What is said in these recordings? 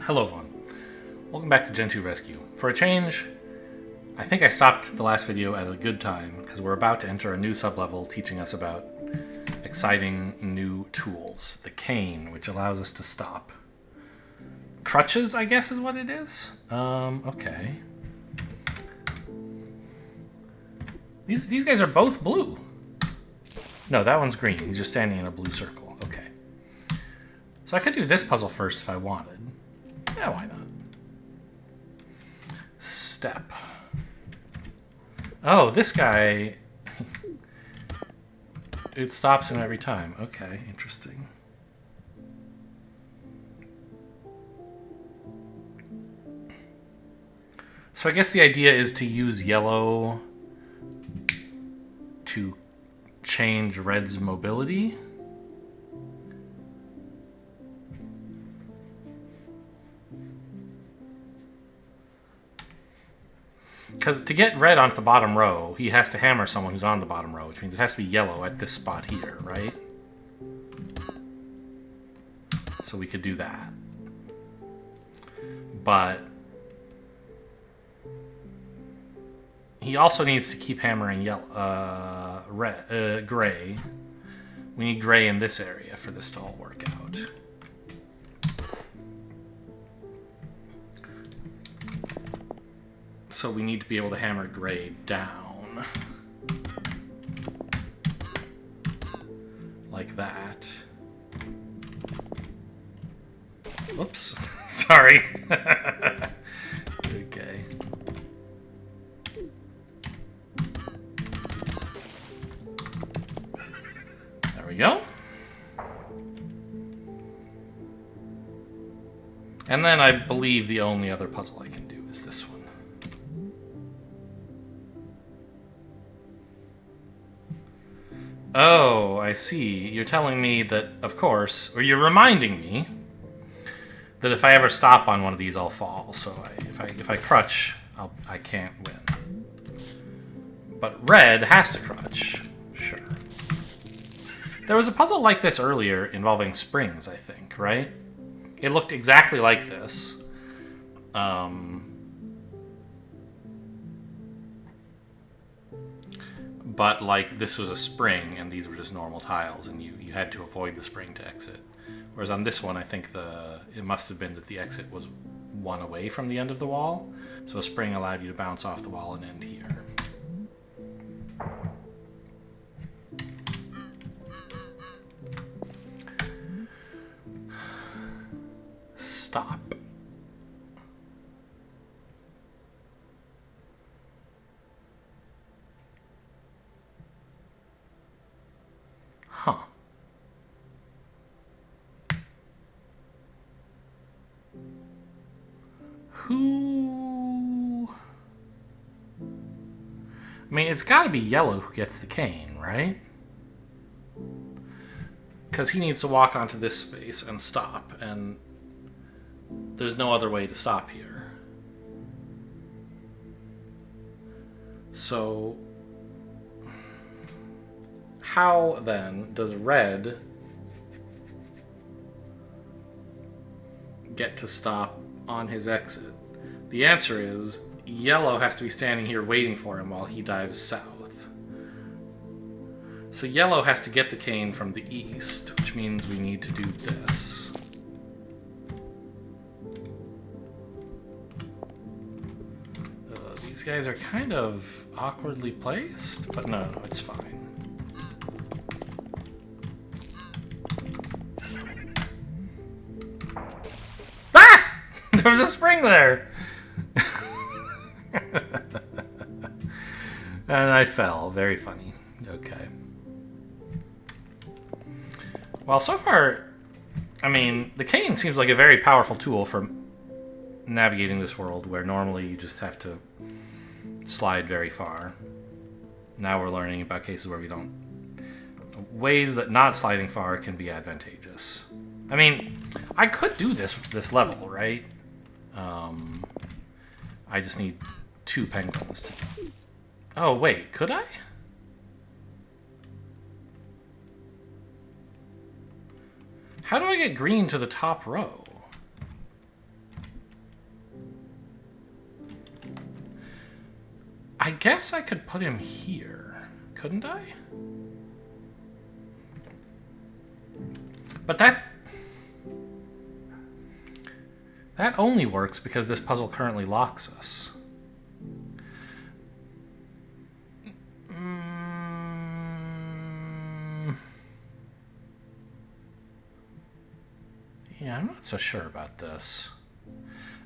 Hello everyone. Welcome back to Gentoo Rescue. For a change, I think I stopped the last video at a good time because we're about to enter a new sublevel teaching us about exciting new tools. The cane, which allows us to stop. Crutches, I guess is what it is? Okay. These guys are both blue. No, that one's green. He's just standing in a blue circle. Okay. So I could do this puzzle first if I wanted. Yeah, why not? Step. Oh, this guy... it stops him every time. Okay, interesting. So I guess the idea is to use yellow to change red's mobility. Because to get red onto the bottom row, he has to hammer someone who's on the bottom row, which means it has to be yellow at this spot here, right? So we could do that. But he also needs to keep hammering yellow, gray. We need gray in this area for this to all work out. So we need to be able to hammer gray down. Like that. Whoops. Sorry. Okay. There we go. And then I believe the only other puzzle I can do is this one. Oh, I see. You're telling me that, of course, or you're reminding me that if I ever stop on one of these, I'll fall. So if I crutch, I can't win. But red has to crutch. Sure. There was a puzzle like this earlier involving springs, I think, right? It looked exactly like this. But like this was a spring and these were just normal tiles and you had to avoid the spring to exit. Whereas on this one, I think it must have been that the exit was one away from the end of the wall. So a spring allowed you to bounce off the wall and end here. Stop. Huh. Who... I mean, it's got to be yellow who gets the cane, right? Because he needs to walk onto this space and stop, and there's no other way to stop here. So... how, then, does red get to stop on his exit? The answer is yellow has to be standing here waiting for him while he dives south. So yellow has to get the cane from the east, which means we need to do this. These guys are kind of awkwardly placed, but no, it's fine. There was a spring there! And I fell. Very funny. Okay. Well, so far, I mean, the cane seems like a very powerful tool for navigating this world where normally you just have to slide very far. Now we're learning about cases where we don't... ways that not sliding far can be advantageous. I mean, I could do this level, right? I just need 2 penguins to... Oh, wait, could I? How do I get green to the top row? I guess I could put him here, couldn't I? But that only works because this puzzle currently locks us. Yeah, I'm not so sure about this.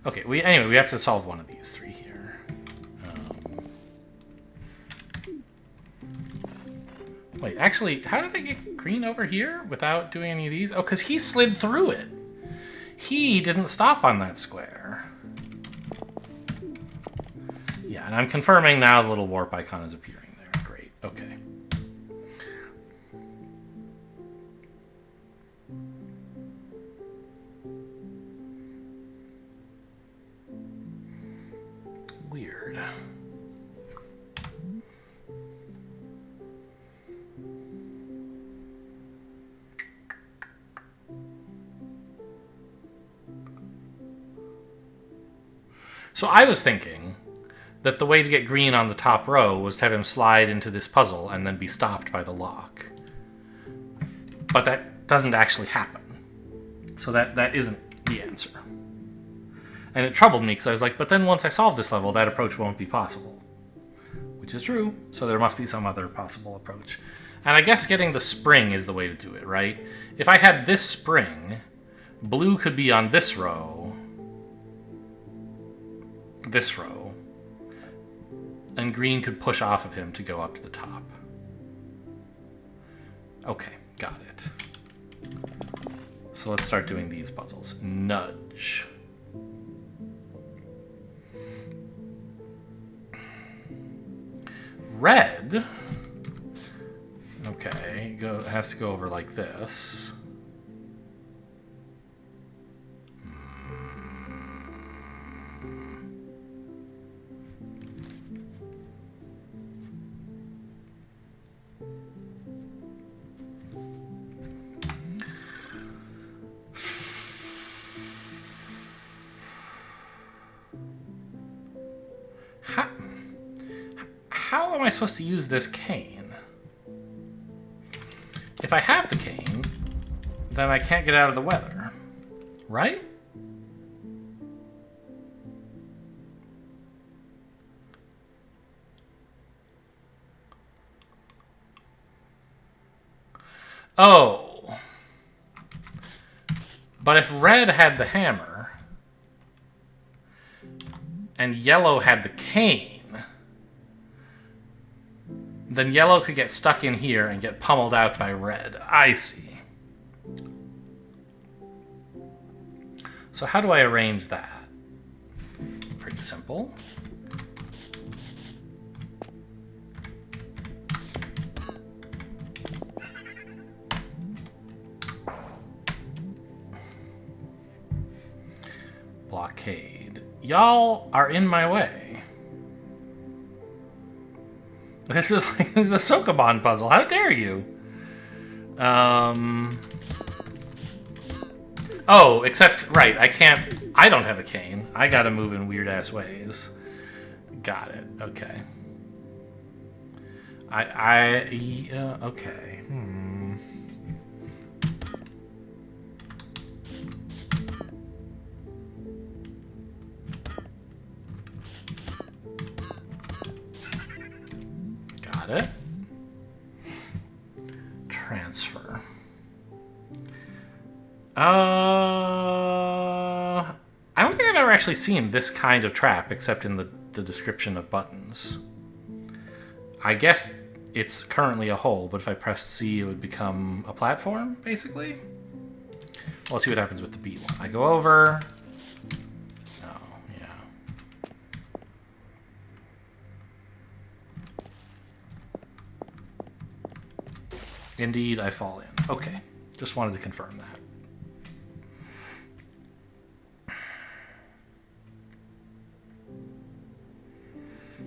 Okay, anyway, we have to solve one of these three here. Wait, actually, how did I get green over here without doing any of these? Oh, because he slid through it. He didn't stop on that square. Yeah, and I'm confirming now the little warp icon is appearing there. Great, okay. Weird. So I was thinking that the way to get green on the top row was to have him slide into this puzzle and then be stopped by the lock. But that doesn't actually happen. So that isn't the answer. And it troubled me because I was like, but then once I solve this level, that approach won't be possible. Which is true, so there must be some other possible approach. And I guess getting the spring is the way to do it, right? If I had this spring, blue could be on this row, and green could push off of him to go up to the top. Okay, got it. So let's start doing these puzzles. Nudge. Red, okay, has to go over like this. How am I supposed to use this cane? If I have the cane, then I can't get out of the weather, right? Oh. But if red had the hammer, and yellow had the cane, then yellow could get stuck in here and get pummeled out by red. I see. So how do I arrange that? Pretty simple. Blockade. Y'all are in my way. This is a Sokoban puzzle. How dare you? Oh, except, right, I don't have a cane. I gotta move in weird-ass ways. Got it, okay. Okay. Got it. Transfer. I don't think I've ever actually seen this kind of trap except in the description of buttons. I guess it's currently a hole, but if I press C, it would become a platform, basically. Well, let's see what happens with the B one. I go over. Oh, yeah. Indeed, I fall in. Okay, just wanted to confirm that.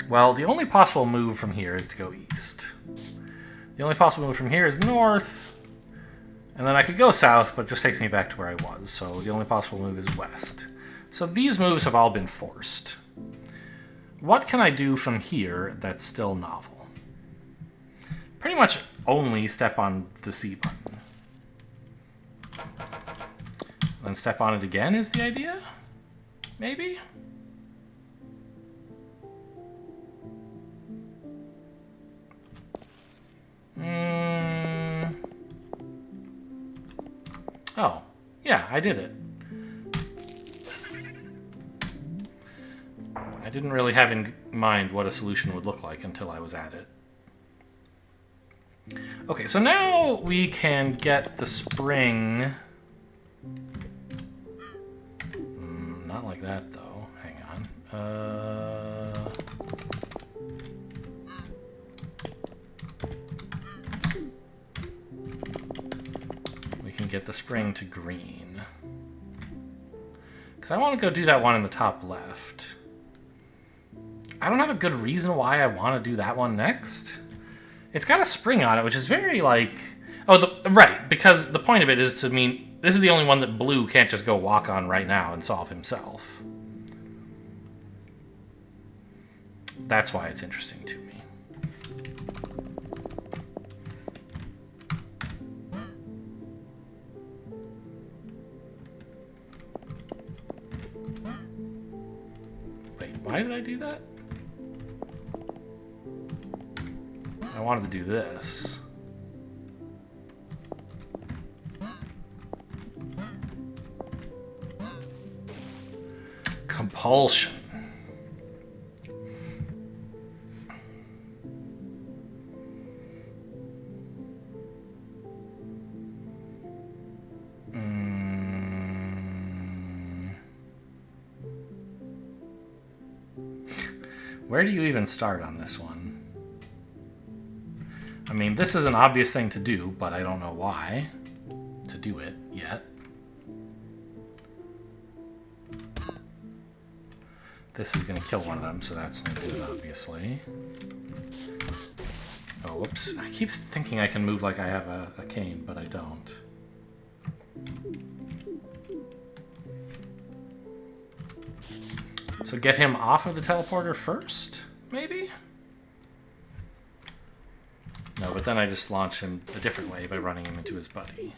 Well, the only possible move from here is to go east. The only possible move from here is north. And then I could go south, but it just takes me back to where I was. So the only possible move is west. So these moves have all been forced. what can I do from here that's still novel? Pretty much only step on the C button. Then step on it again is the idea? Maybe? Oh, yeah, I did it. I didn't really have in mind what a solution would look like until I was at it. Okay, so now we can get the spring. Not like that, though. Hang on. We can get the spring to green. Because I want to go do that one in the top left. I don't have a good reason why I want to do that one next. It's got a spring on it, which is very, like... Oh, right, because the point of it is to mean... This is the only one that Blue can't just go walk on right now and solve himself. That's why it's interesting to me. Wait, why did I do that? I wanted to do this. Compulsion. Where do you even start on this one? I mean, this is an obvious thing to do, but I don't know why to do it yet. This is going to kill one of them, so that's not good, obviously. Oh, whoops. I keep thinking I can move like I have a cane, but I don't. So get him off of the teleporter first, maybe? No, but then I just launch him a different way by running him into his buddy.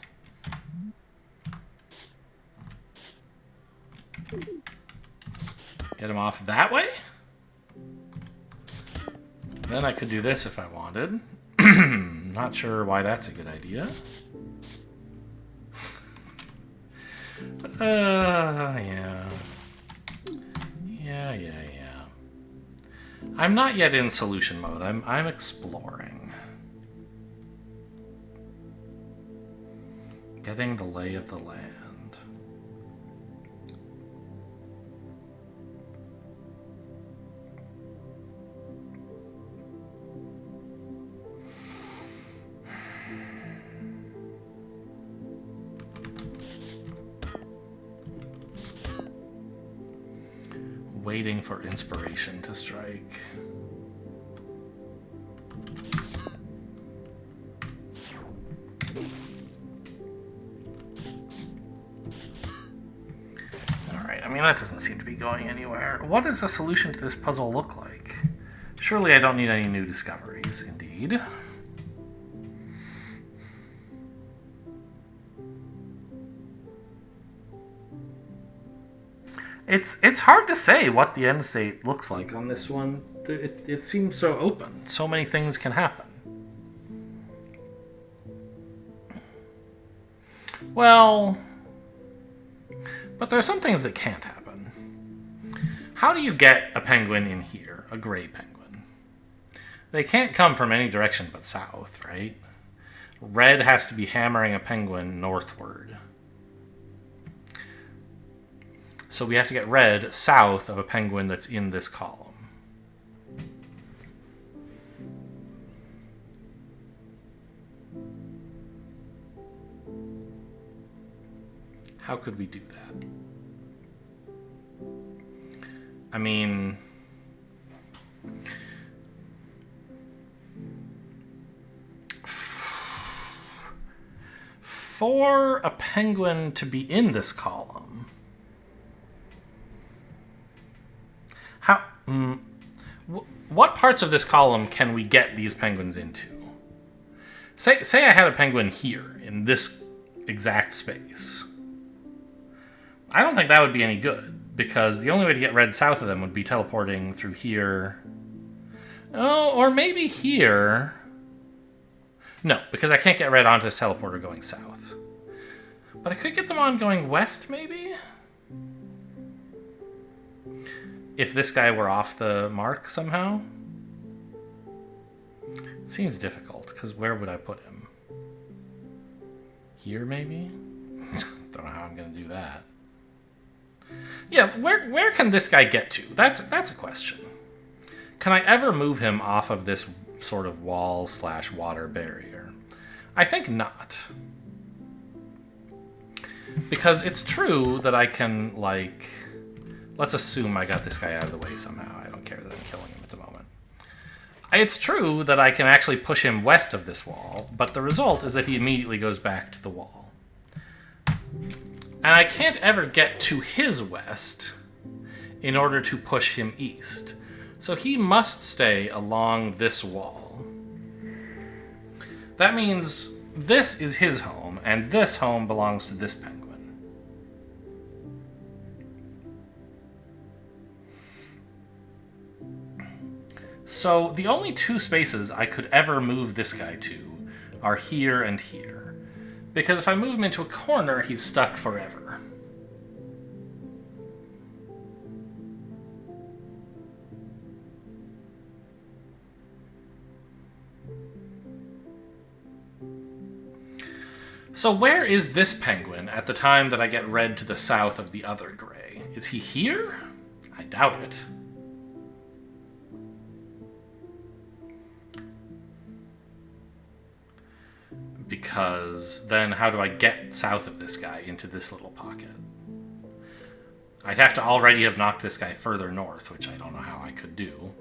Get him off that way? Then I could do this if I wanted. Not sure why that's a good idea. Yeah. Yeah. I'm not yet in solution mode. I'm exploring. Getting the lay of the land. Waiting for inspiration to strike. Alright, I mean, that doesn't seem to be going anywhere. What does a solution to this puzzle look like? Surely I don't need any new discoveries, indeed. It's hard to say what the end state looks like on this one. It seems so open. So many things can happen. Well, but there are some things that can't happen. How do you get a penguin in here? A gray penguin. They can't come from any direction but south, right? Red has to be hammering a penguin northward. So we have to get red south of a penguin that's in this column. How could we do that? I mean... For a penguin to be in this column... What parts of this column can we get these penguins into? Say I had a penguin here, in this exact space. I don't think that would be any good, because the only way to get red south of them would be teleporting through here. Oh, or maybe here. No, because I can't get red onto this teleporter going south. But I could get them on going west, maybe? If this guy were off the mark somehow? It seems difficult, because where would I put him? Here, maybe? Don't know how I'm going to do that. Yeah, where can this guy get to? That's a question. Can I ever move him off of this sort of wall/water barrier? I think not. Because it's true that I can, like... Let's assume I got this guy out of the way somehow. I don't care that I'm killing him at the moment. It's true that I can actually push him west of this wall, but the result is that he immediately goes back to the wall. And I can't ever get to his west in order to push him east. So he must stay along this wall. That means this is his home, and this home belongs to this penguin. So the only two spaces I could ever move this guy to are here and here. Because if I move him into a corner, he's stuck forever. So where is this penguin at the time that I get red to the south of the other gray? Is he here? I doubt it. Because then how do I get south of this guy into this little pocket? I'd have to already have knocked this guy further north, which I don't know how I could do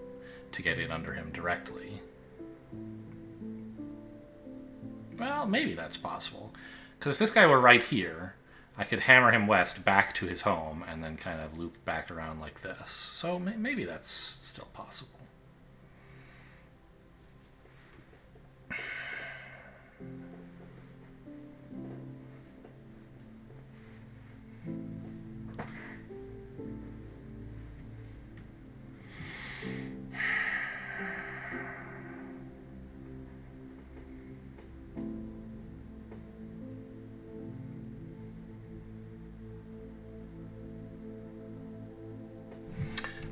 to get in under him directly. Well, maybe that's possible. Because if this guy were right here, I could hammer him west back to his home and then kind of loop back around like this. So maybe that's still possible.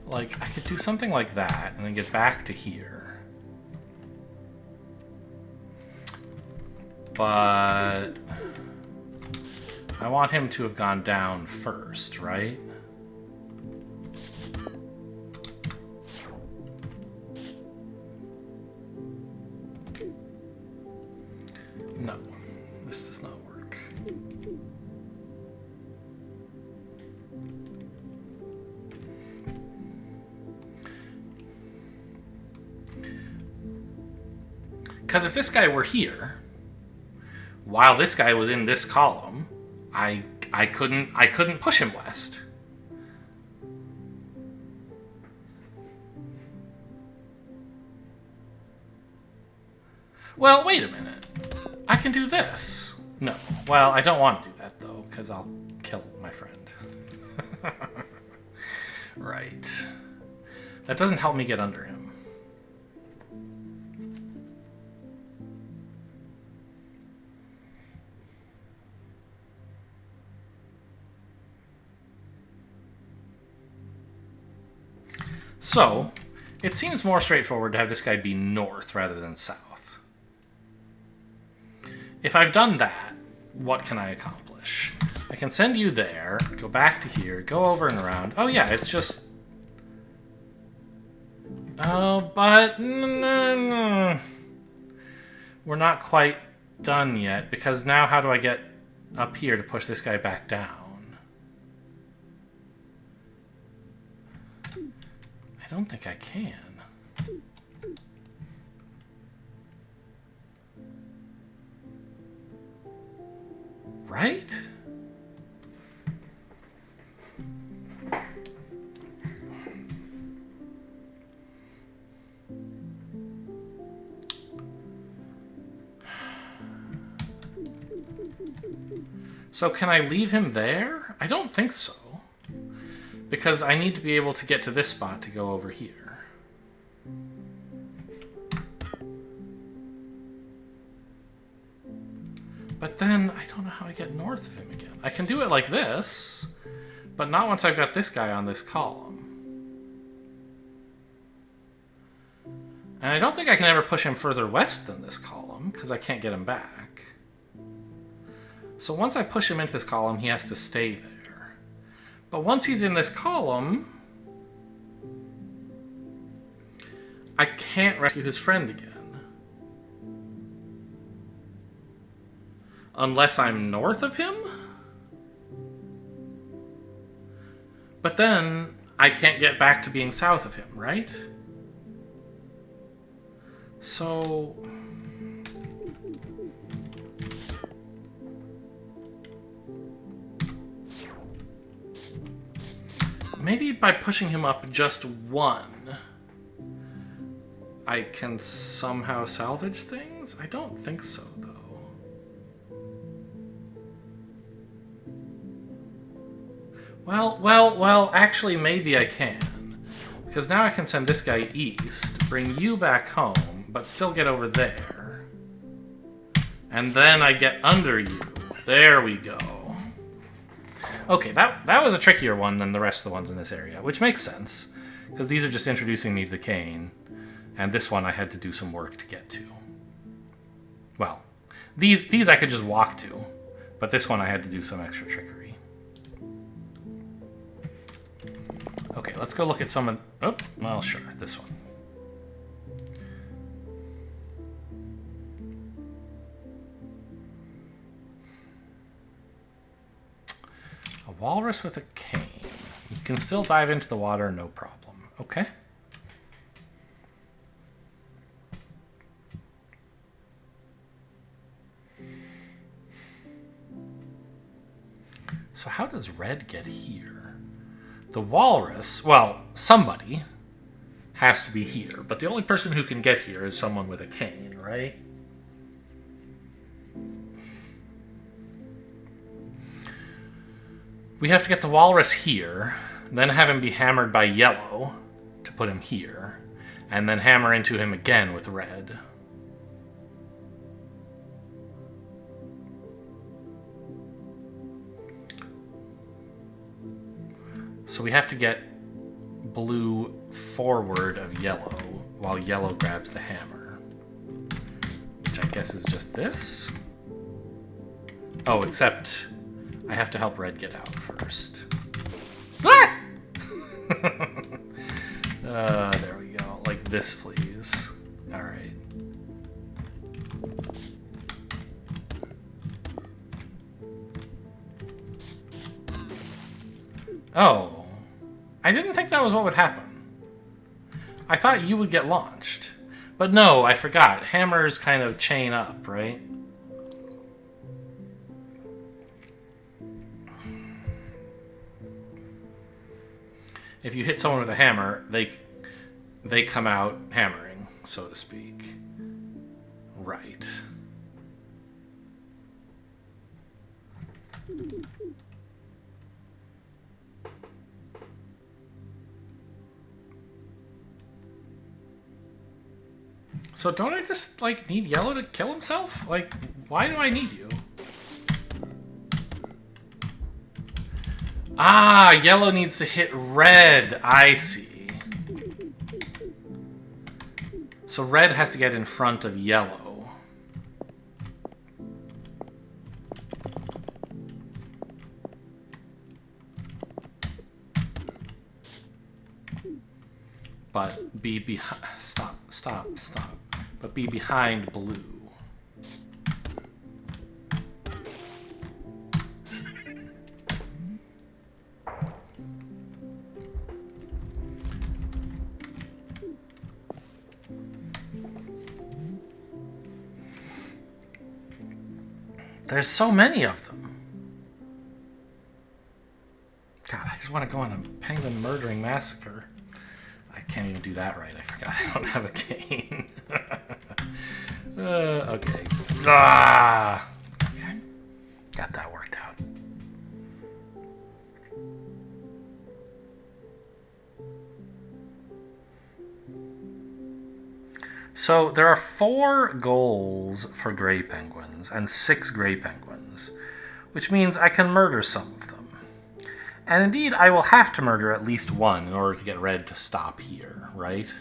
Like, I could do something like that and then get back to here. But I want him to have gone down first, right? No, this does not work. Because if this guy were here, while this guy was in this column, I couldn't push him west. Well, wait a minute. I can do this. No. Well, I don't want to do that, though, because I'll kill my friend. Right. That doesn't help me get under him. So, it seems more straightforward to have this guy be north rather than south. If I've done that, what can I accomplish? I can send you there, go back to here, go over and around. Oh yeah, it's just... Oh, but... We're not quite done yet, because now how do I get up here to push this guy back down? I don't think I can. Right? So can I leave him there? I don't think so. Because I need to be able to get to this spot to go over here. But then I don't know how I get north of him again. I can do it like this, but not once I've got this guy on this column. And I don't think I can ever push him further west than this column, because I can't get him back. So once I push him into this column, he has to stay there. But once he's in this column, I can't rescue his friend again. Unless I'm north of him? But then I can't get back to being south of him, right? So... maybe by pushing him up just one, I can somehow salvage things? I don't think so, though. Well, actually, maybe I can. Because now I can send this guy east, bring you back home, but still get over there. And then I get under you. There we go. Okay, that was a trickier one than the rest of the ones in this area, which makes sense. Because these are just introducing me to the cane, and this one I had to do some work to get to. Well, these I could just walk to, but this one I had to do some extra trickery. Okay, let's go look at some of... oh, well, sure, this one. A walrus with a cane. You can still dive into the water, no problem. Okay. So how does Red get here? The walrus, well, somebody has to be here, but the only person who can get here is someone with a cane, right? We have to get the walrus here, then have him be hammered by yellow to put him here, and then hammer into him again with red. So we have to get blue forward of yellow while yellow grabs the hammer. Which I guess is just this. Oh, except I have to help red get out first. Ah! There we go. Like this, please. Alright. Oh. I didn't think that was what would happen. I thought you would get launched. But no, I forgot. Hammers kind of chain up, right? If you hit someone with a hammer, they come out hammering, so to speak. Right. So don't I just, like, need yellow to kill himself? Like, why do I need you? Ah, yellow needs to hit red. I see. So red has to get in front of yellow. But be behind... Stop. But be behind blue. There's so many of them. God, I just want to go on a penguin murdering massacre. I can't even do that right. I forgot I don't have a cane. Okay. Ah! Okay. Got that worked out. So there are 4 goals for gray penguins and 6 gray penguins, which means I can murder some of them. And indeed, I will have to murder at least one in order to get red to stop here, right?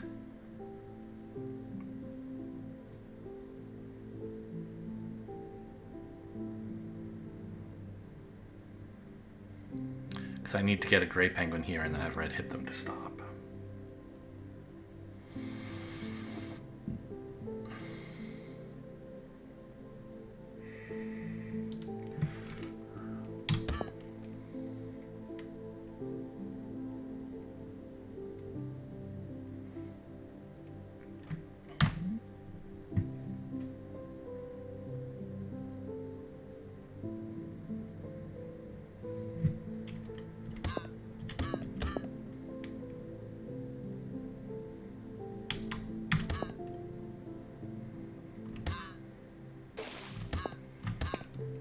Because I need to get a gray penguin here and then have red hit them to stop.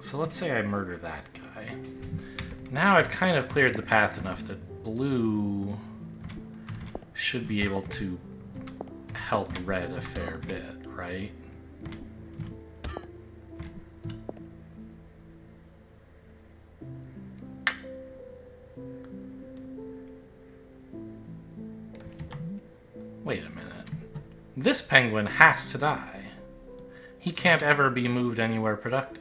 So let's say I murder that guy. Now I've kind of cleared the path enough that blue should be able to help red a fair bit, right? Wait a minute. This penguin has to die. He can't ever be moved anywhere productive.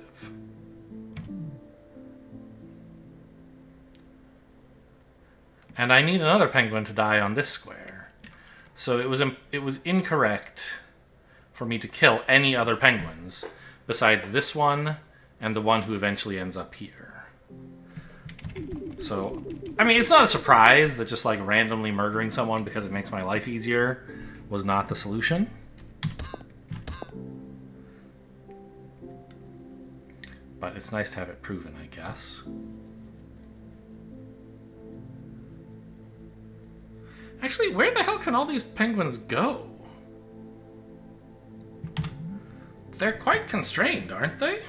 And I need another penguin to die on this square. So it was incorrect for me to kill any other penguins besides this one and the one who eventually ends up here. So, I mean, it's not a surprise that just like randomly murdering someone because it makes my life easier was not the solution. But it's nice to have it proven, I guess. Actually, where the hell can all these penguins go? They're quite constrained, aren't they?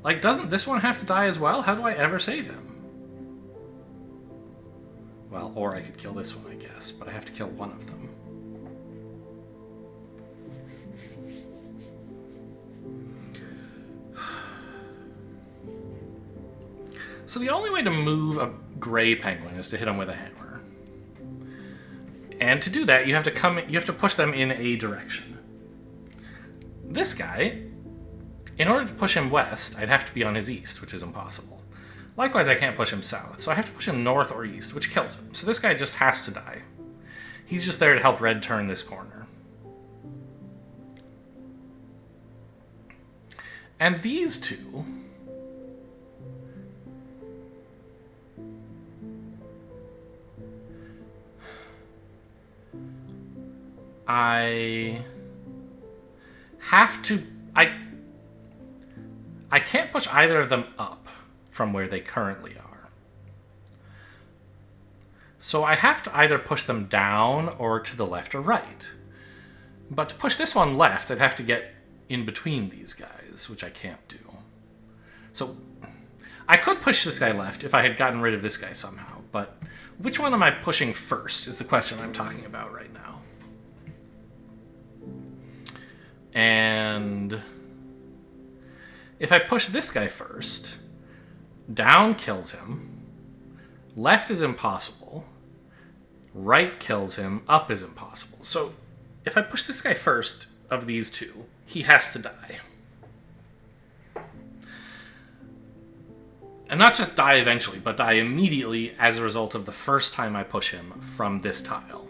Like, doesn't this one have to die as well? How do I ever save him? Well, or I could kill this one, I guess, but I have to kill one of them. So the only way to move a gray penguin is to hit him with a hammer. And to do that, you have to push them in a direction. This guy, in order to push him west, I'd have to be on his east, which is impossible. Likewise, I can't push him south, so I have to push him north or east, which kills him. So this guy just has to die. He's just there to help red turn this corner. And these two... I can't push either of them up from where they currently are. So I have to either push them down or to the left or right. But to push this one left, I'd have to get in between these guys, which I can't do. So I could push this guy left if I had gotten rid of this guy somehow, but which one am I pushing first is the question I'm talking about right now. And if I push this guy first, down kills him, left is impossible, right kills him, up is impossible. So if I push this guy first of these two, he has to die. And not just die eventually, but die immediately as a result of the first time I push him from this tile.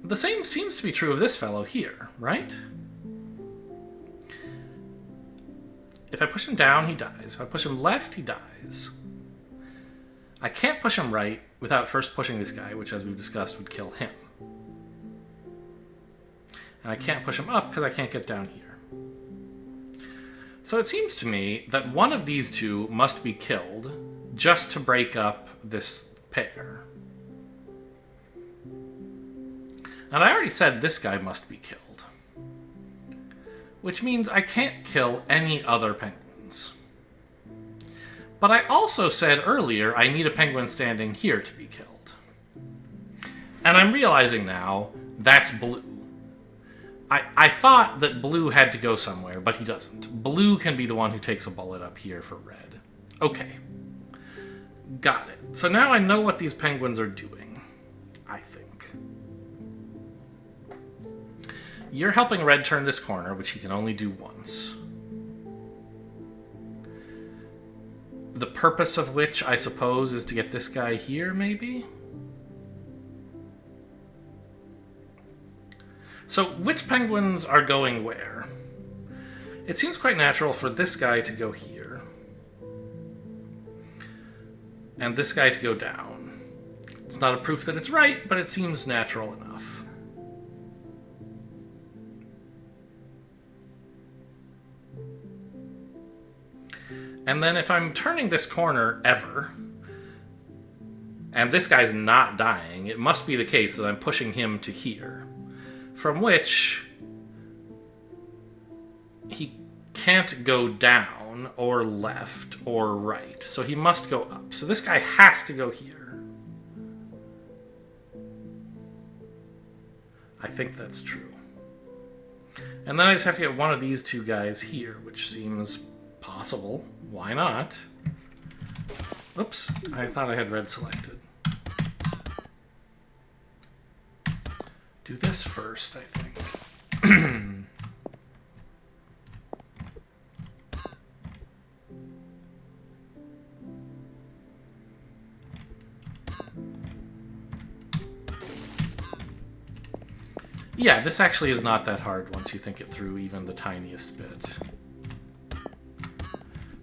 The same seems to be true of this fellow here, right? If I push him down, he dies. If I push him left, he dies. I can't push him right without first pushing this guy, which, as we've discussed, would kill him. And I can't push him up because I can't get down here. So it seems to me that one of these two must be killed just to break up this pair. And I already said this guy must be killed. Which means I can't kill any other penguins. But I also said earlier I need a penguin standing here to be killed. And I'm realizing now That's blue. I thought that blue had to go somewhere, but he doesn't. Blue can be the one who takes a bullet up here for red. Okay. Got it. So now I know what these penguins are doing, I think. You're helping red turn this corner, which he can only do once. The purpose of which, I suppose, is to get this guy here, maybe? So, which penguins are going where? It seems quite natural for this guy to go here. And this guy to go down. It's not a proof that it's right, but it seems natural enough. And then if I'm turning this corner ever, and this guy's not dying, it must be the case that I'm pushing him to here. From which he can't go down or left or right. So he must go up. So this guy has to go here. I think that's true. And then I just have to get one of these two guys here, which seems possible. Why not? Oops, I thought I had red selected. Do this first, I think. Yeah, this actually is not that hard once you think it through even the tiniest bit.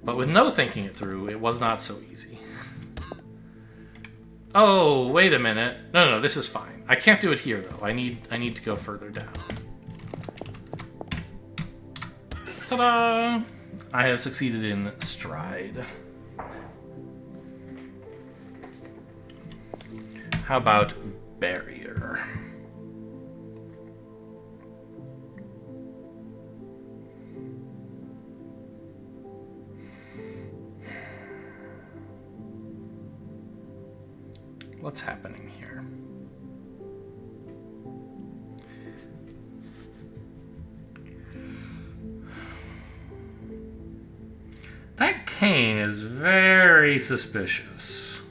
But with no thinking it through, it was not so easy. Oh, wait a minute. No, this is fine. I can't do it here, though. I need to go further down. Ta-da! I have succeeded in stride. How about barrier? What's happening here? That cane is very suspicious.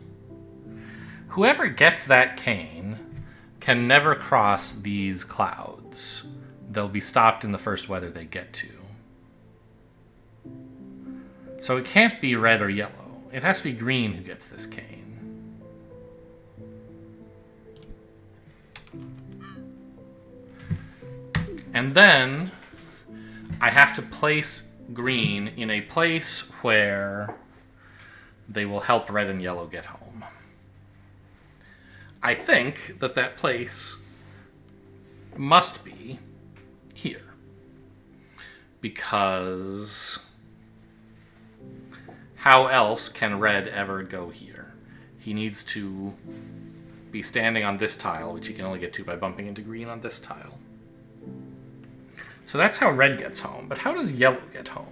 Whoever gets that cane can never cross these clouds. They'll be stopped in the first weather they get to. So it can't be red or yellow. It has to be green who gets this cane. And then I have to place green in a place where they will help red and yellow get home. I think that that place must be here. Because how else can red ever go here? He needs to be standing on this tile, which he can only get to by bumping into green on this tile. So that's how red gets home, but how does yellow get home?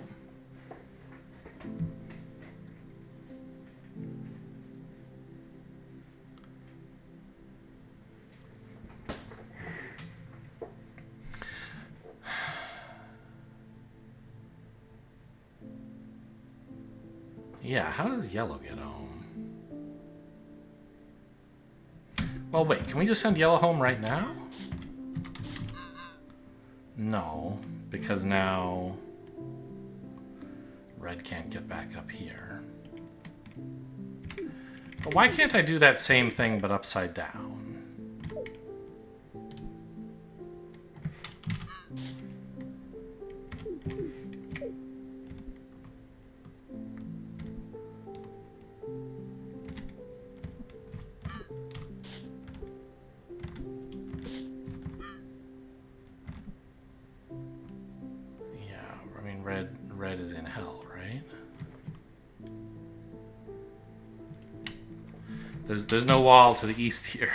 Yeah, how does yellow get home? Well, wait, can we just send yellow home right now? No, because now red can't get back up here. But why can't I do that same thing but upside down? Red is in hell, right? There's no wall to the east here.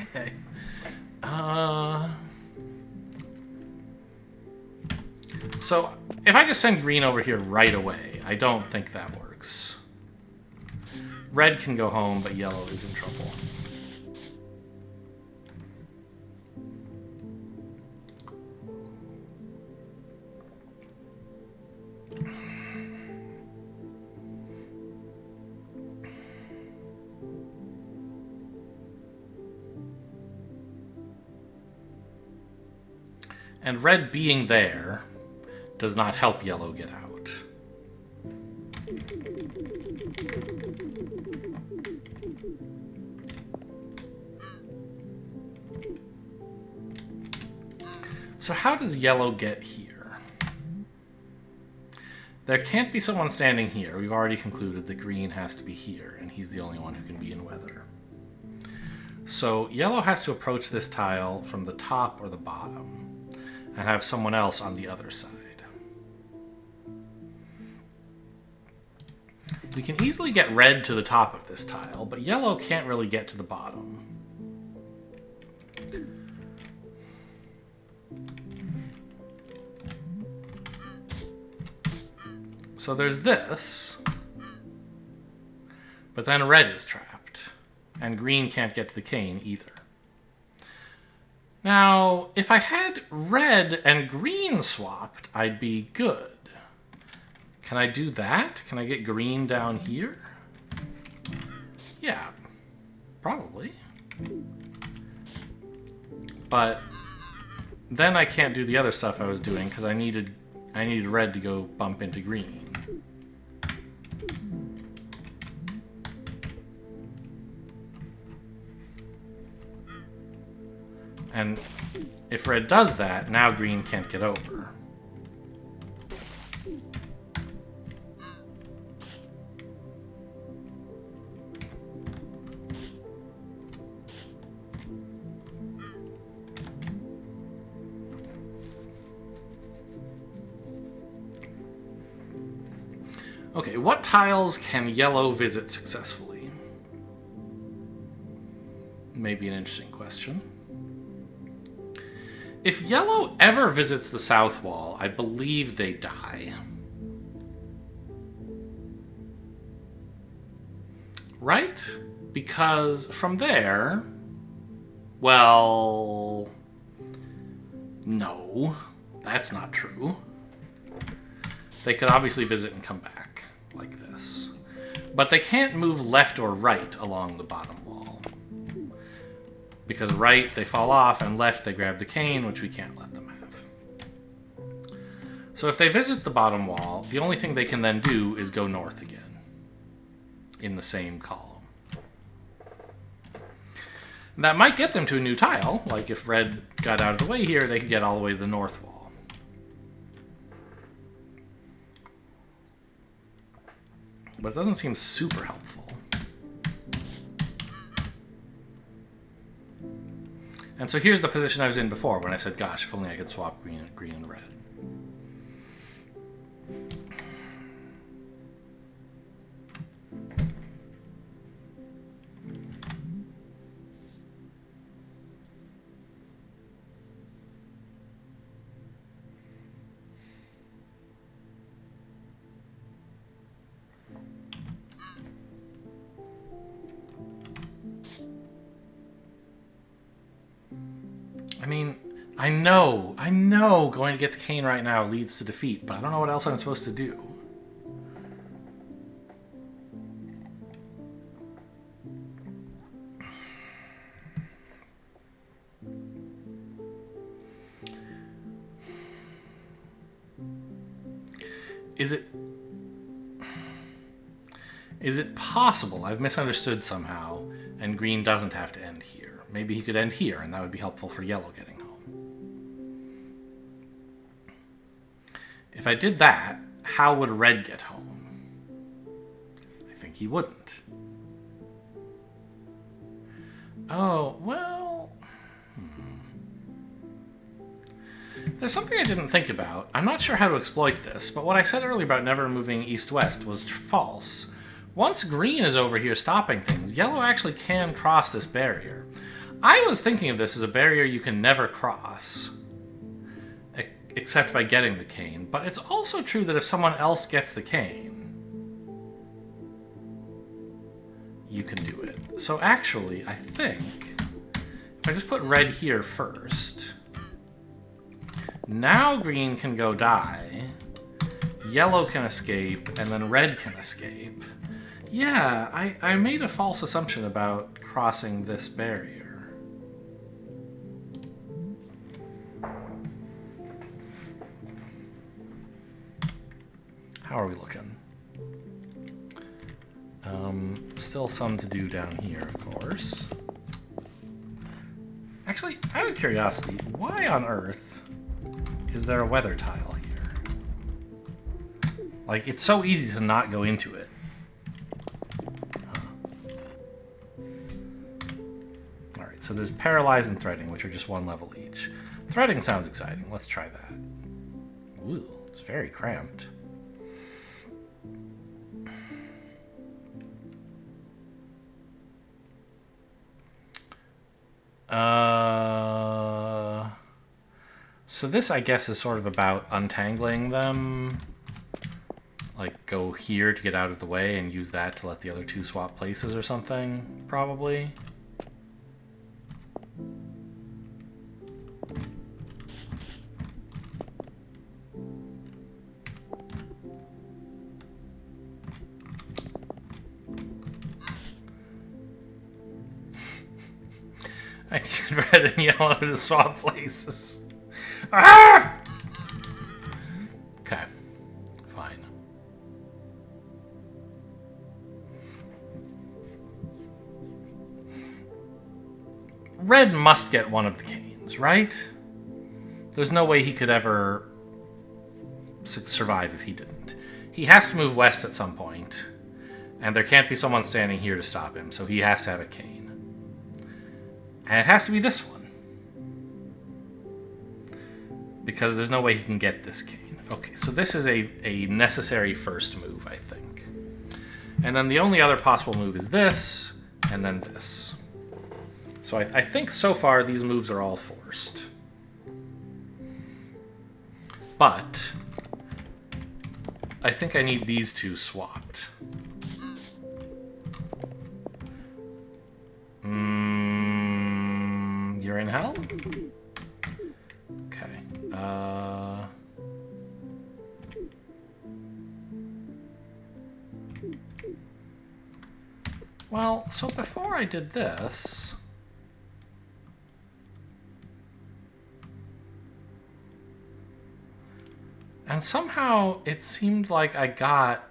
Okay. So if I just send green over here right away, I don't think that works. Red can go home, but yellow is in trouble. And red being there does not help yellow get out. So how does yellow get here? There can't be someone standing here. We've already concluded that green has to be here, and he's the only one who can be in weather. So yellow has to approach this tile from the top or the bottom, and have someone else on the other side. We can easily get red to the top of this tile, but yellow can't really get to the bottom. So there's this, but then red is trapped, and green can't get to the cane either. Now, if I had red and green swapped, I'd be good. Can I do that? Can I get green down here? Yeah, probably. But then I can't do the other stuff I was doing because I needed red to go bump into green. And if red does that, now green can't get over. Okay, what tiles can yellow visit successfully? Maybe an interesting question. If yellow ever visits the south wall, I believe they die. Right? Because from there... Well... No, that's not true. They could obviously visit and come back, like this. But they can't move left or right along the bottom wall. Because right, they fall off, and left, they grab the cane, which we can't let them have. So if they visit the bottom wall, the only thing they can then do is go north again, in the same column. And that might get them to a new tile, like if red got out of the way here, they could get all the way to the north wall. But it doesn't seem super helpful. And so here's the position I was in before when I said, gosh, if only I could swap green and red. I mean, I know going to get the cane right now leads to defeat, but I don't know what else I'm supposed to do. Is it possible I've misunderstood somehow and green doesn't have to end here? Maybe he could end here, and that would be helpful for yellow getting home. If I did that, how would red get home? I think he wouldn't. Oh, well... There's something I didn't think about. I'm not sure how to exploit this, but what I said earlier about never moving east-west was false. Once green is over here stopping things, yellow actually can cross this barrier. I was thinking of this as a barrier you can never cross, except by getting the cane, but it's also true that if someone else gets the cane, you can do it. So actually, I think, if I just put red here first, now green can go die, yellow can escape, and then red can escape. Yeah, I made a false assumption about crossing this barrier. How are we looking? Still some to do down here, of course. Actually, out of curiosity, why on earth is there a weather tile here? Like, it's so easy to not go into it. Alright, so there's Paralyze and Threading, which are just one level each. Threading sounds exciting. Let's try that. Ooh, it's very cramped. So this, I guess, is sort of about untangling them. Like, go here to get out of the way and use that to let the other two swap places or something, probably. I need red and yellow to swap places. Ah! Okay, fine. Red must get one of the canes, right? There's no way he could ever survive if he didn't. He has to move west at some point, and there can't be someone standing here to stop him, so he has to have a cane. And it has to be this one. Because there's no way he can get this cane. Okay, so this is a necessary first move, I think. And then the only other possible move is this, and then this. So I think so far these moves are all forced. But I think I need these two swapped. You're in hell? Okay. Well, so before I did this... And somehow it seemed like I got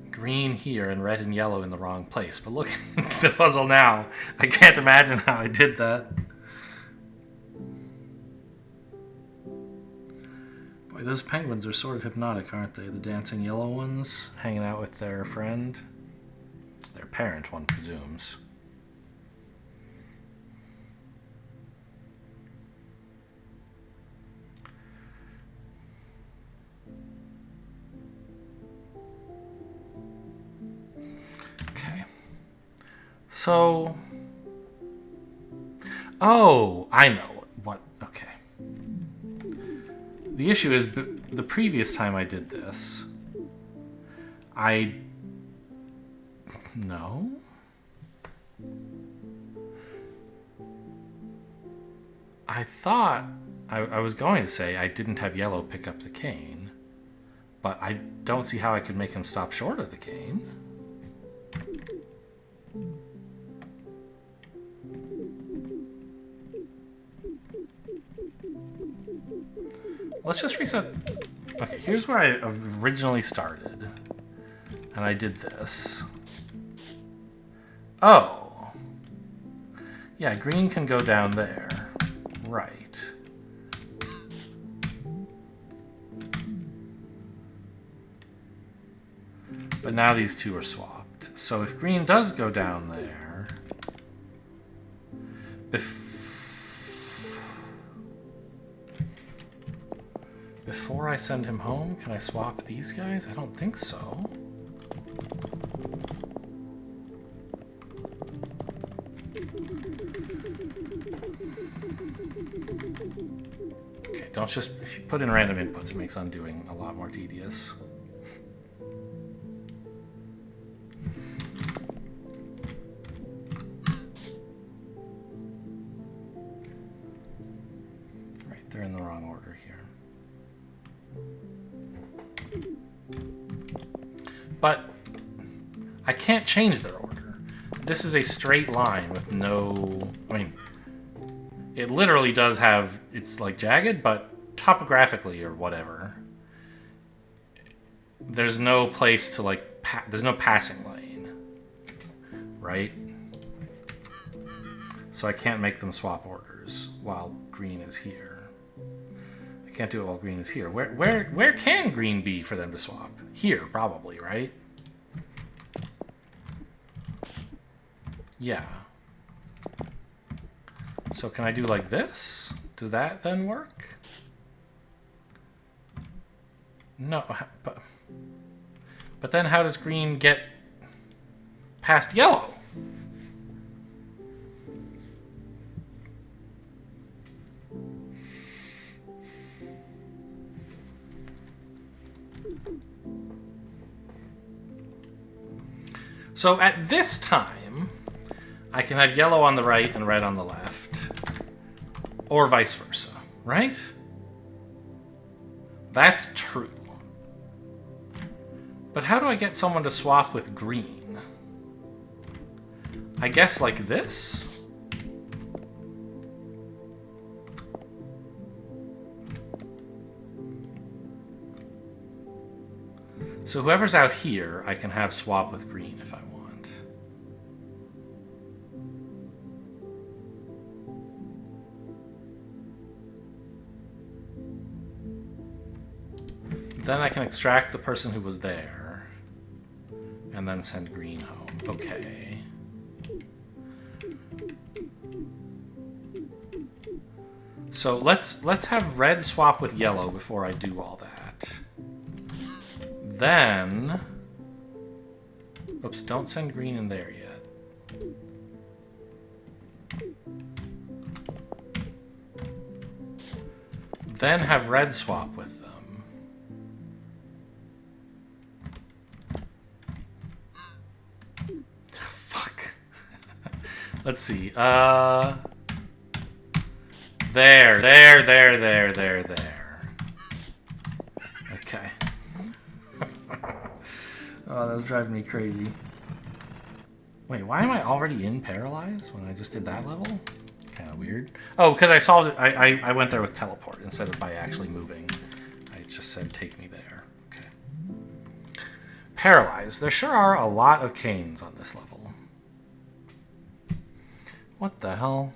green here and red and yellow in the wrong place. But look at the puzzle now. I can't imagine how I did that. Boy, those penguins are sort of hypnotic, aren't they? The dancing yellow ones, hanging out with their friend. Their parent, one presumes. So, oh, I know what, okay. The issue is, the previous time I did this, no? I thought, I was going to say I didn't have yellow pick up the cane, but I don't see how I could make him stop short of the cane. Let's just reset. Okay, here's where I originally started. And I did this. Oh. Yeah, green can go down there. Right. But now these two are swapped. So if green does go down there... Before I send him home, can I swap these guys? I don't think so. Okay, don't just... If you put in random inputs, it makes undoing a lot more tedious. Right, they're in the wrong order here. But I can't change their order. This is a straight line with no... I mean, it literally does have... It's like jagged, but topographically or whatever, there's no place to, like, there's no passing lane, right? So I can't make them swap orders while green is here. I can't do it while green is here. Where can green be for them to swap? Here, probably, right? Yeah. So can I do like this? Does that then work? No, but then how does green get past yellow? So at this time, I can have yellow on the right and red on the left. Or vice versa, right? That's true. But how do I get someone to swap with green? I guess like this? So whoever's out here, I can have swap with green if I want. Then I can extract the person who was there and then send green home. Okay. So let's have red swap with yellow before I do all that. Then, oops, don't send green in there yet. Then have red swap with them. Fuck. Let's see. There. Okay. Oh, that was driving me crazy. Wait, why am I already in Paralyze when I just did that level? Kind of weird. Oh, because I solved it. I went there with teleport instead of by actually moving. I just said, take me there. Okay. Paralyze. There sure are a lot of canes on this level. What the hell?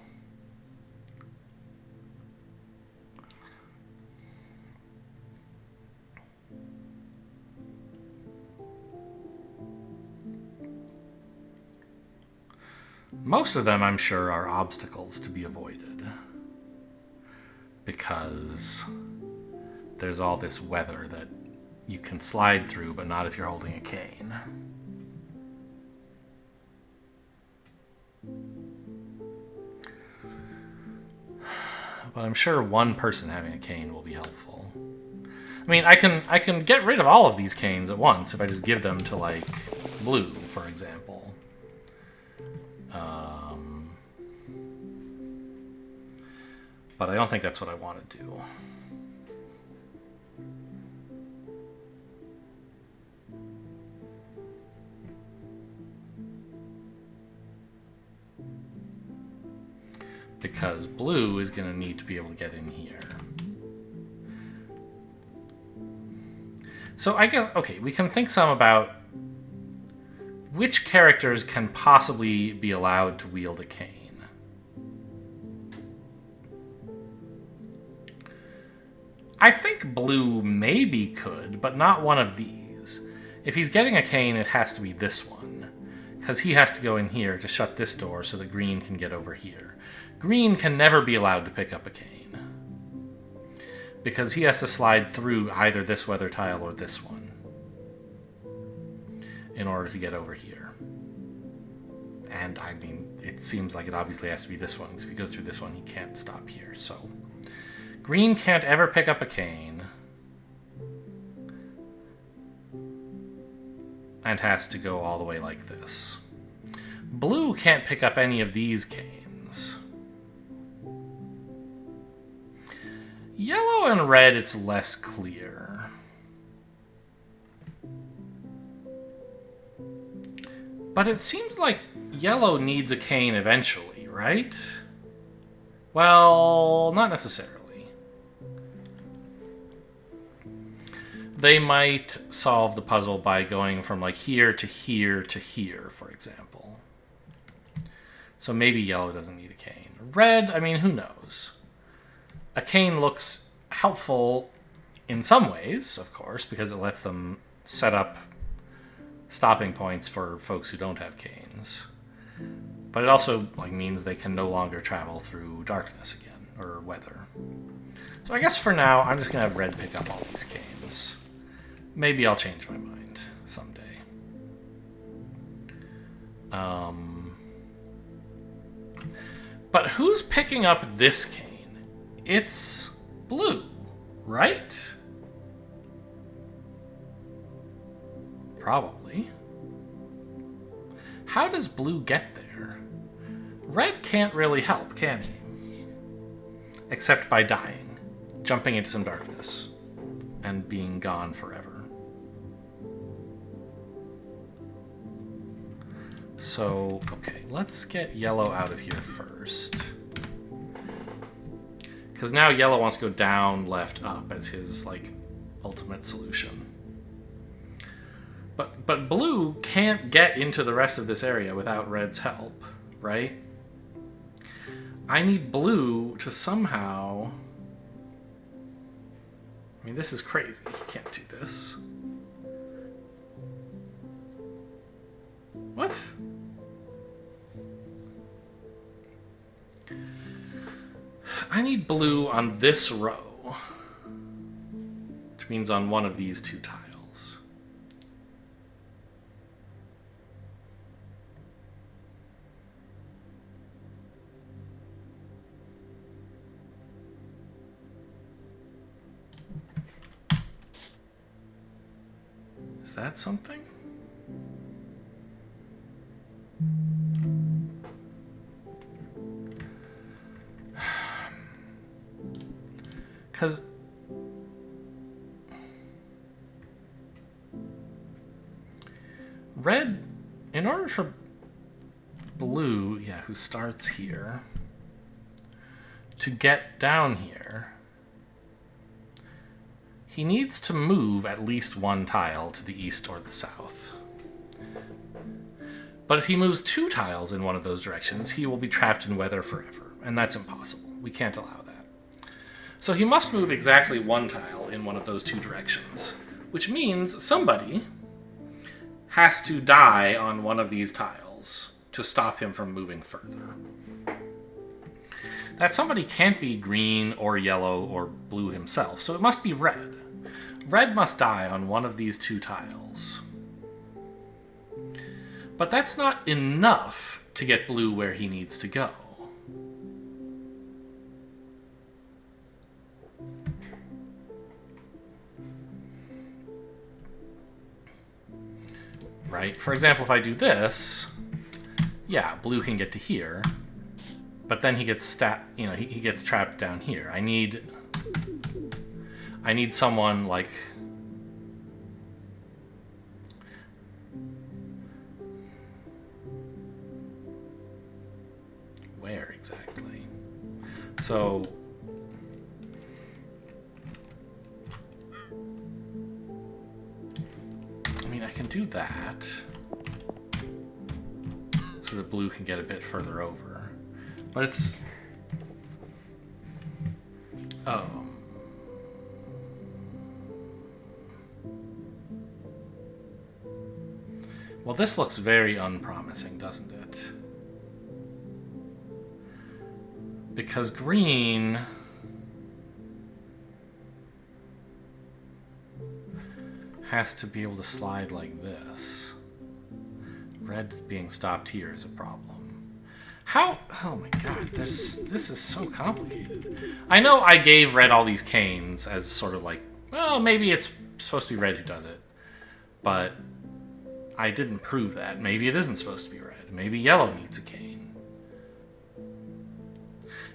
Most of them, I'm sure, are obstacles to be avoided. Because there's all this weather that you can slide through, but not if you're holding a cane. But I'm sure one person having a cane will be helpful. I mean, I can get rid of all of these canes at once if I just give them to, like, blue, for example. But I don't think that's what I want to do. Because blue is going to need to be able to get in here. So I guess, okay, we can think some about which characters can possibly be allowed to wield a cane. I think blue maybe could, but not one of these. If he's getting a cane, it has to be this one. Because he has to go in here to shut this door so that green can get over here. Green can never be allowed to pick up a cane. Because he has to slide through either this weather tile or this one. In order to get over here. And, I mean, it seems like it obviously has to be this one. Because if he goes through this one, he can't stop here, so... Green can't ever pick up a cane. And has to go all the way like this. Blue can't pick up any of these canes. Yellow and red, it's less clear. But it seems like yellow needs a cane eventually, right? Well, not necessarily. they might solve the puzzle by going from like here to here to here, for example. So maybe yellow doesn't need a cane. Red, I mean, who knows? A cane looks helpful in some ways, of course, because it lets them set up stopping points for folks who don't have canes. But it also like means they can no longer travel through darkness again, or weather. So I guess for now, I'm just going to have red pick up all these canes. Maybe I'll change my mind someday. But who's picking up this cane? It's blue, right? Probably. How does blue get there? Red can't really help, can he? Except by dying, jumping into some darkness, and being gone forever. So, okay, let's get yellow out of here first. Because now yellow wants to go down, left, up as his, like, ultimate solution. But blue can't get into the rest of this area without red's help, right? I need blue to somehow... I mean, this is crazy. He can't do this. What? I need blue on this row, which means on one of these two tiles. Is that something? Because red, in order for blue, yeah, who starts here, to get down here, he needs to move at least one tile to the east or the south. But if he moves two tiles in one of those directions, he will be trapped in weather forever, and that's impossible. We can't allow that. So he must move exactly one tile in one of those two directions, which means somebody has to die on one of these tiles to stop him from moving further. That somebody can't be green or yellow or blue himself, so it must be red. Red must die on one of these two tiles. But that's not enough to get blue where he needs to go. Right? For example, if I do this, yeah, blue can get to here, but then he gets he gets trapped down here. I need someone like where exactly? So I can do that so that blue can get a bit further over. But it's... Oh. Well, this looks very unpromising, doesn't it? Because green... has to be able to slide like this. Red being stopped here is a problem. How? Oh my god, this is so complicated. I know I gave red all these canes as sort of like, well, maybe it's supposed to be red who does it. But I didn't prove that. Maybe it isn't supposed to be red. Maybe yellow needs a cane.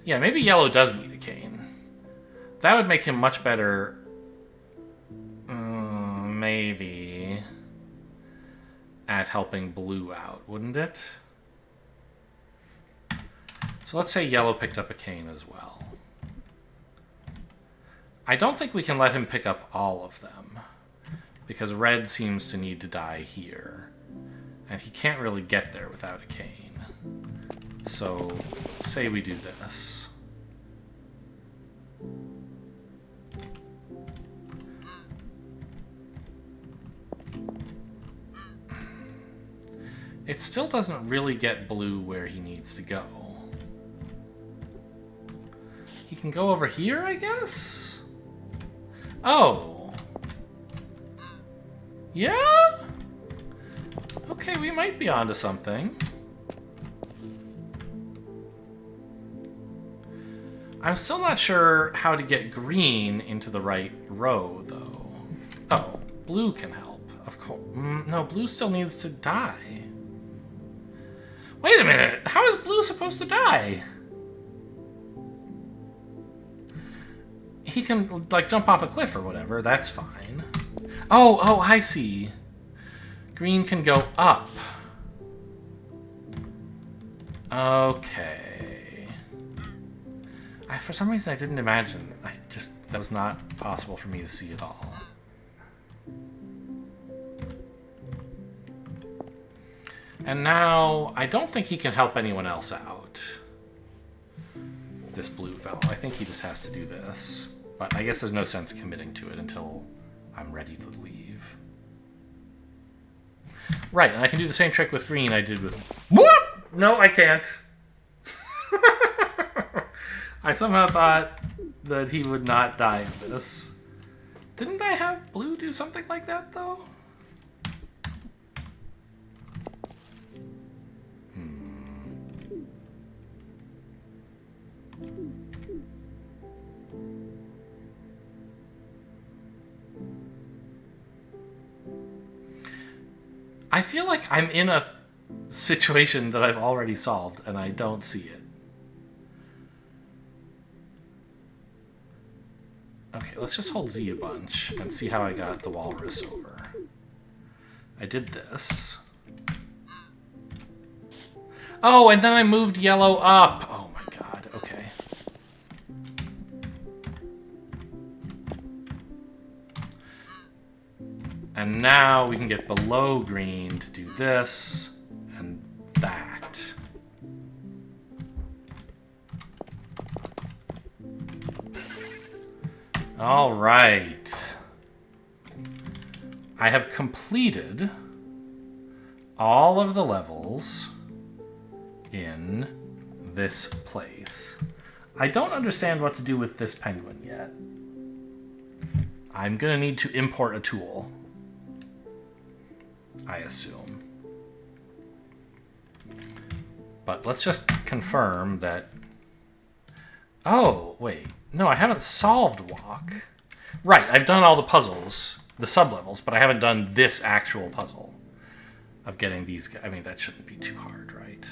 Yeah, maybe yellow does need a cane. That would make him much better... maybe at helping blue out, wouldn't it? So let's say yellow picked up a cane as well. I don't think we can let him pick up all of them, because red seems to need to die here. And he can't really get there without a cane. So, say we do this. It still doesn't really get blue where he needs to go. He can go over here, I guess? Oh. Yeah? Okay, we might be onto something. I'm still not sure how to get green into the right row, though. Oh, blue can help. Of course. No, blue still needs to die. Wait a minute. How is blue supposed to die? He can, like, jump off a cliff or whatever. That's fine. Oh, I see. Green can go up. Okay. For some reason, I didn't imagine. That was not possible for me to see at all. And now, I don't think he can help anyone else out. This blue fellow. I think he just has to do this. But I guess there's no sense committing to it until I'm ready to leave. Right, and I can do the same trick with green I did with... What? No, I can't. I somehow thought that he would not die in this. Didn't I have blue do something like that, though? I feel like I'm in a situation that I've already solved, and I don't see it. Okay, let's just hold Z a bunch and see how I got the walrus over. I did this. Oh, and then I moved yellow up. Oh my god, okay. And now we can get below green to do this and that. All right. I have completed all of the levels in this place. I don't understand what to do with this penguin yet. I'm gonna need to import a tool, I assume. But let's just confirm that... Oh, wait. No, I haven't solved walk. Right, I've done all the puzzles, the sub-levels, but I haven't done this actual puzzle of getting these guys. I mean, that shouldn't be too hard, right?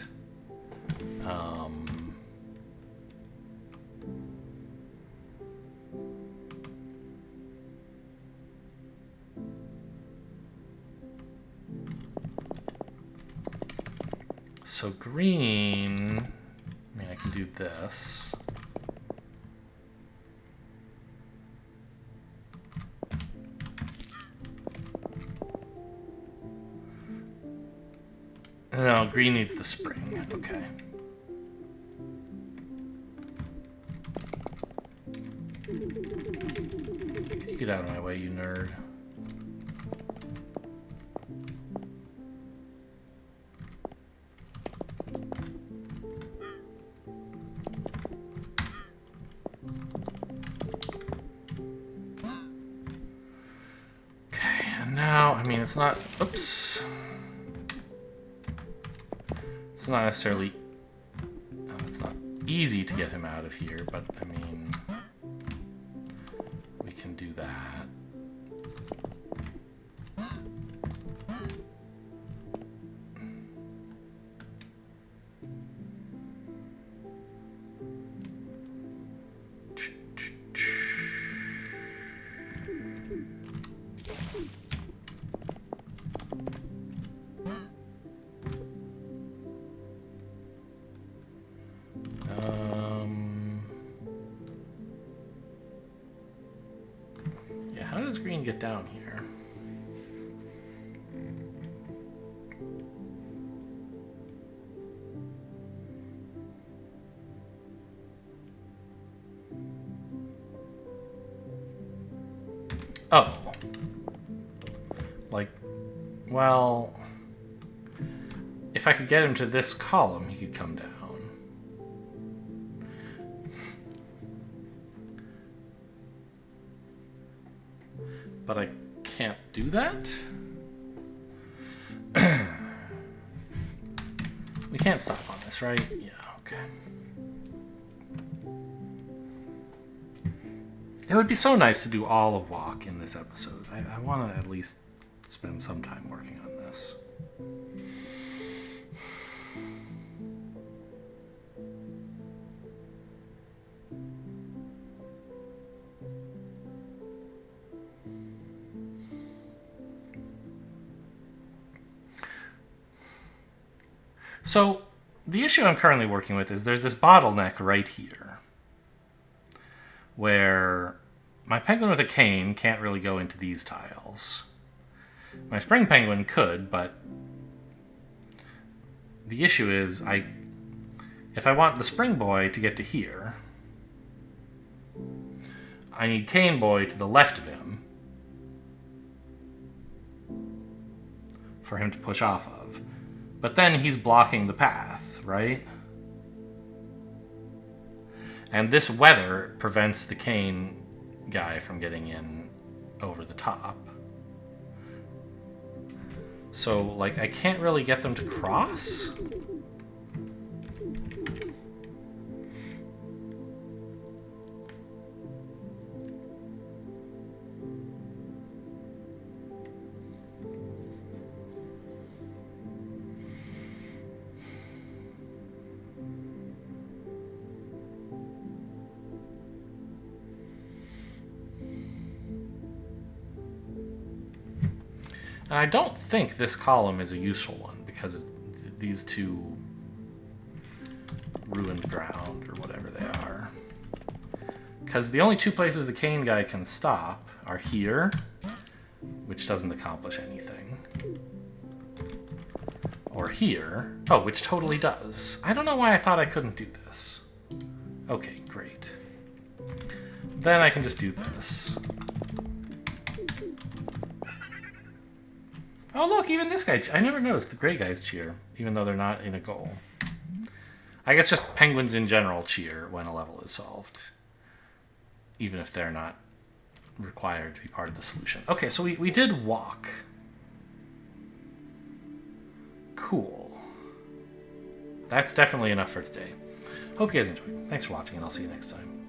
So green, I mean, I can do this. No, green needs the spring. Okay. Get out of my way, you nerd. Okay, and now, I mean, it's not... Oops. It's not necessarily... No, it's not easy to get him out of here, but, I mean... We can do that. Yeah, how does green get down here? Oh. Like, well... If I could get him to this column, he could come down. But I can't do that? We can't stop on this, right? Yeah, okay. It would be so nice to do all of walk in this episode. I want to at least spend some time working on this. So, the issue I'm currently working with is there's this bottleneck right here where my penguin with a cane can't really go into these tiles. My spring penguin could, but the issue is if I want the spring boy to get to here, I need cane boy to the left of him for him to push off of. But then he's blocking the path, right? And this weather prevents the cane guy from getting in over the top. So, like, I can't really get them to cross? And I don't think this column is a useful one because of these two ruined ground or whatever they are. Because the only two places the cane guy can stop are here, which doesn't accomplish anything, or here, oh, which totally does. I don't know why I thought I couldn't do this. Okay, great. Then I can just do this. Oh, look, even this guy. I never noticed the gray guys cheer, even though they're not in a goal. I guess just penguins in general cheer when a level is solved, even if they're not required to be part of the solution. Okay, so we did walk. Cool. That's definitely enough for today. Hope you guys enjoyed. Thanks for watching, and I'll see you next time.